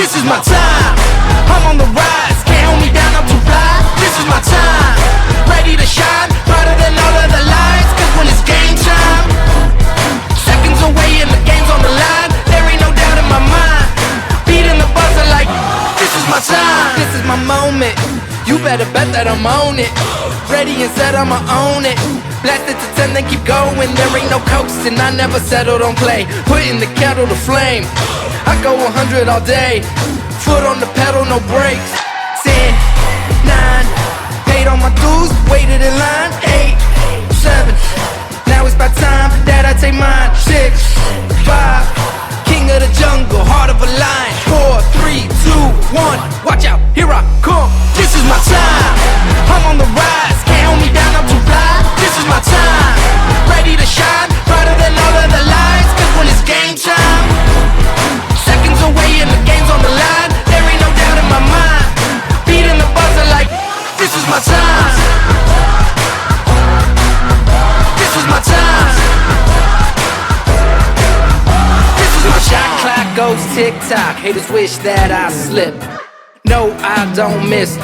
This is my time. I'm on the rise, can't hold me down, I'm too fly. This is my time, ready to shine, brighter than all of the lights. Cause when it's game time, seconds away and the game's on the line. There ain't no doubt in my mind, beating the buzzer like this is my time. This is my moment, you better bet that I'm on it. Ready and set, I'ma own it. Blast it to 10, then keep going. There ain't no coasting, I never settle, don't play. Putting the kettle to flame, I go 100 all day. Foot on the pedal, no brakes. 10, 9, paid all my dues, waited in line. 8, 7, now it's about time that I take mine. 6, 5, king of the jungle, heart of a lion. 4, 3, 2, 1, watch out, here I come. This is my time, I'm on the rise, can't hold me down, I'm too fly. This is my time, ready to shine, brighter than all of the lights. Cause when it's game time, seconds away and the game's on the line. There ain't no doubt in my mind, beating the buzzer like this is my time. This is my time. This is my shot clock goes tick-tock. Haters wish that I slip. No, I don't miss.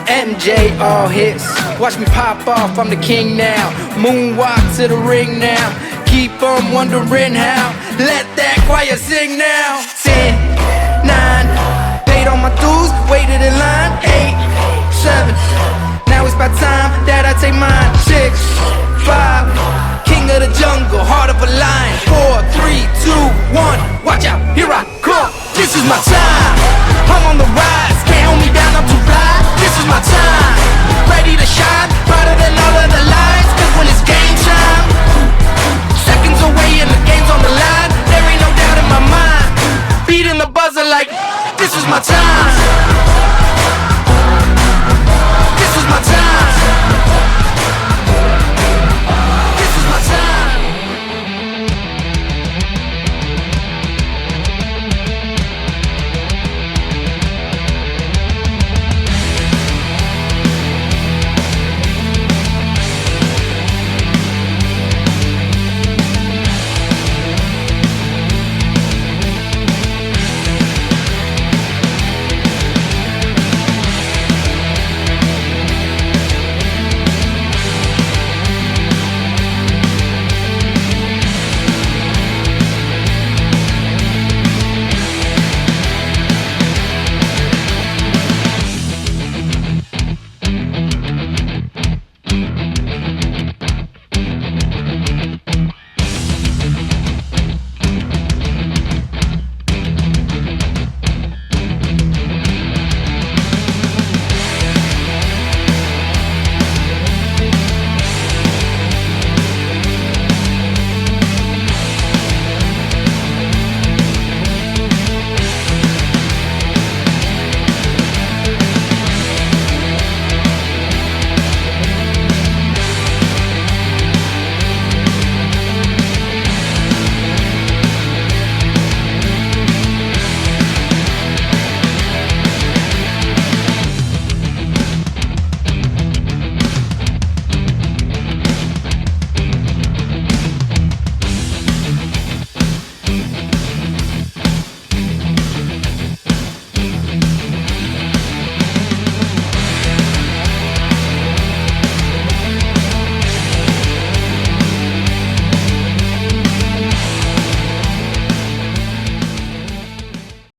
MJ all hits. Watch me pop off, I'm the king now. Moonwalk to the ring now. Keep on wondering how. Let that choir sing now. 10, 9, paid all my dues, waited in line. 8, 7, now it's about time that I take mine. 6, 5, king of the jungle, heart of a lion. 4, 3, 2, 1, watch out, here I come. This is my time, I'm on the rise, can't hold me down, I'm too fly. This is my time, ready to shine, brighter than all of the lights. Cause when it's game time, seconds away and the game's on the line. There ain't no doubt in my mind, beating the buzzer like this is my time. This is my time.